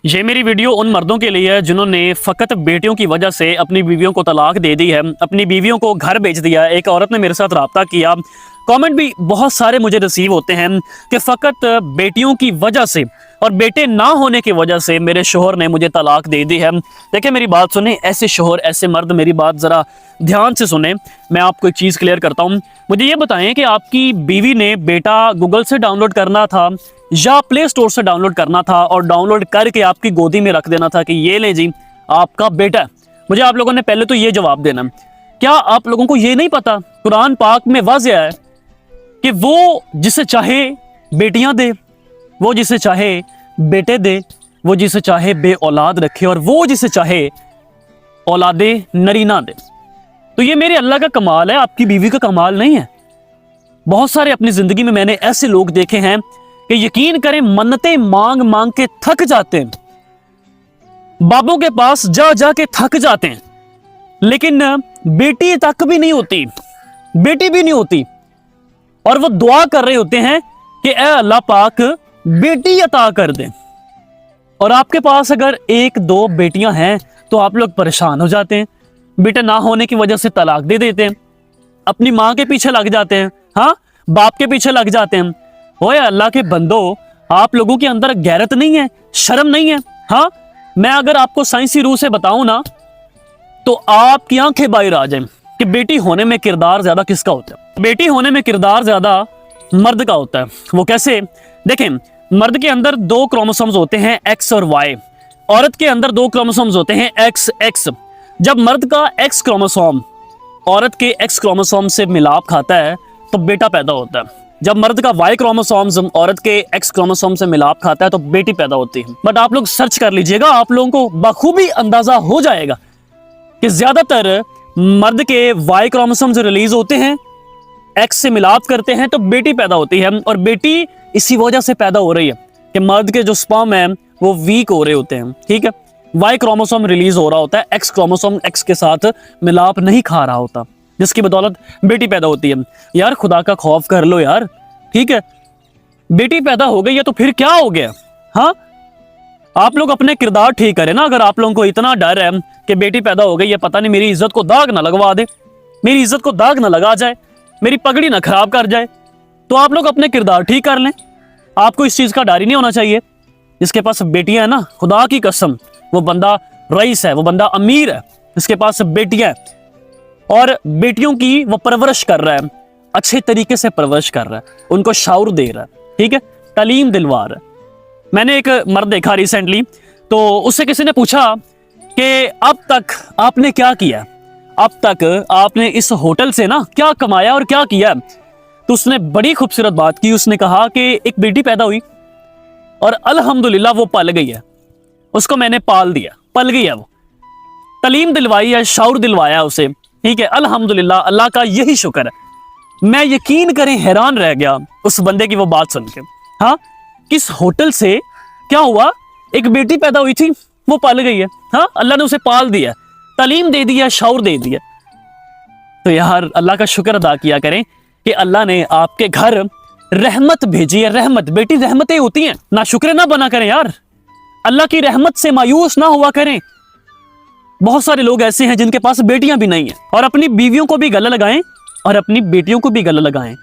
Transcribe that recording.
ये मेरी वीडियो उन मर्दों के लिए है जिन्होंने फ़कत बेटियों की वजह से अपनी बीवियों को तलाक दे दी है, अपनी बीवियों को घर बेच दिया। एक औरत ने मेरे साथ रब्ता किया, कमेंट भी बहुत सारे मुझे रिसीव होते हैं कि फ़कत बेटियों की वजह से और बेटे ना होने की वजह से मेरे शोहर ने मुझे तलाक दे दी है। देखिए मेरी बात सुने, ऐसे शोहर ऐसे मर्द मेरी बात ज़रा ध्यान से सुने। मैं आपको एक चीज़ क्लियर करता हूँ। मुझे ये बताएं कि आपकी बीवी ने बेटा गूगल से डाउनलोड करना था या प्ले स्टोर से डाउनलोड करना था और डाउनलोड करके आपकी गोदी में रख देना था कि ये ले जी आपका बेटा है। मुझे आप लोगों ने पहले तो ये जवाब देना, क्या आप लोगों को ये नहीं पता कुरान पाक में वाज़ेह है कि वो जिसे चाहे बेटियां दे, वो जिसे चाहे बेटे दे, वो जिसे चाहे बे औलाद रखे और वो जिसे चाहे औलादे नरीना दे। तो ये मेरे अल्लाह का कमाल है, आपकी बीवी का कमाल नहीं है। बहुत सारे अपनी जिंदगी में मैंने ऐसे लोग देखे हैं कि यकीन करें मन्नतें मांग मांग के थक जाते हैं, बाबों के पास जा जा के थक जाते हैं, लेकिन बेटी तक भी नहीं होती, बेटी भी नहीं होती, और वो दुआ कर रहे होते हैं कि ऐ अल्लाह पाक बेटी अता कर दे। और आपके पास अगर एक दो बेटियां हैं तो आप लोग परेशान हो जाते हैं, बेटा ना होने की वजह से तलाक दे देते हैं, अपनी माँ के पीछे लग जाते हैं, हाँ बाप के पीछे लग जाते हैं। ओए अल्लाह के बंदो, आप लोगों के अंदर गैरत नहीं है, शर्म नहीं है। हाँ मैं अगर आपको साइंसी रूह से बताऊं ना तो आपकी आंखें बाहर आ जाएं कि बेटी होने में किरदार ज्यादा किसका होता है। बेटी होने में किरदार ज्यादा मर्द का होता है। वो कैसे? देखें, मर्द के अंदर दो क्रोमोसोम्स होते हैं एक्स और वाई, औरत के अंदर दो क्रोमोसोम्स होते हैं एक्स एक्स। जब मर्द का एक्स क्रोमोसोम औरत के एक्स क्रोमोसोम से मिलाप खाता है तो बेटा पैदा होता है। जब मर्द का वाई क्रोमोसोम्स औरत के एक्स क्रोमोसोम से मिलाप खाता है तो बेटी पैदा होती है। बट आप लोग सर्च कर लीजिएगा, आप लोगों को बखूबी अंदाजा हो जाएगा कि ज्यादातर मर्द के वाई क्रोमोसोम्स रिलीज होते हैं, एक्स से मिलाप करते हैं तो बेटी पैदा होती है। और बेटी इसी वजह से पैदा हो रही है कि मर्द के जो स्पर्म है वो वीक हो रहे होते हैं, ठीक है। वाई क्रोमोसोम रिलीज हो रहा होता है, एक्स क्रोमोसोम एक्स के साथ मिलाप नहीं खा रहा होता, जिसकी बदौलत बेटी पैदा होती है। यार खुदा का खौफ कर लो यार, ठीक है। बेटी पैदा हो गई है तो फिर क्या हो गया? हाँ आप लोग अपने किरदार ठीक करें ना। अगर आप लोगों को इतना डर है कि बेटी पैदा हो गई है, पता नहीं मेरी इज्जत को दाग ना लगवा दे, मेरी इज्जत को दाग ना लगा जाए, मेरी पगड़ी ना खराब कर जाए, तो आप लोग अपने किरदार ठीक कर लें। आपको इस चीज का डर ही नहीं होना चाहिए। जिसके पास बेटियां हैं ना, खुदा की कसम वो बंदा रईस है, वो बंदा अमीर है, जिसके पास बेटियां हैं और बेटियों की वो परवरिश कर रहा है, अच्छे तरीके से परवरिश कर रहा है, उनको शाउर दे रहा है, ठीक है, तालीम दिलवा रहा है। मैंने एक मर्द देखा रिसेंटली, तो उससे किसी ने पूछा कि अब तक आपने क्या किया, अब तक आपने इस होटल से ना क्या कमाया और क्या किया। तो उसने बड़ी खूबसूरत बात की। उसने कहा कि एक बेटी पैदा हुई और अल्हम्दुलिल्लाह वो पल गई है, उसको मैंने पाल दिया, पल गई है, वो तालीम दिलवाई है, शाउर दिलवाया उसे, ठीक है। अल्हम्दुलिल्लाह, अल्लाह का यही शुक्र है। मैं यकीन करें हैरान रह गया उस बंदे की वो बात सुन के। हाँ किस होटल से क्या हुआ, एक बेटी पैदा हुई थी, वो पल गई है, हाँ अल्लाह ने उसे पाल दिया, तालीम दे दिया, शाउर दे दिया। तो यार अल्लाह का शुक्र अदा किया करें कि अल्लाह ने आपके घर रहमत भेजी है। रहमत, बेटी रहमतें होती हैं, ना शुक्र ना बना करें यार, अल्लाह की रहमत से मायूस ना हुआ करें। बहुत सारे लोग ऐसे हैं जिनके पास बेटियां भी नहीं है, और अपनी बीवियों को भी गले लगाएं और अपनी बेटियों को भी गले लगाएं।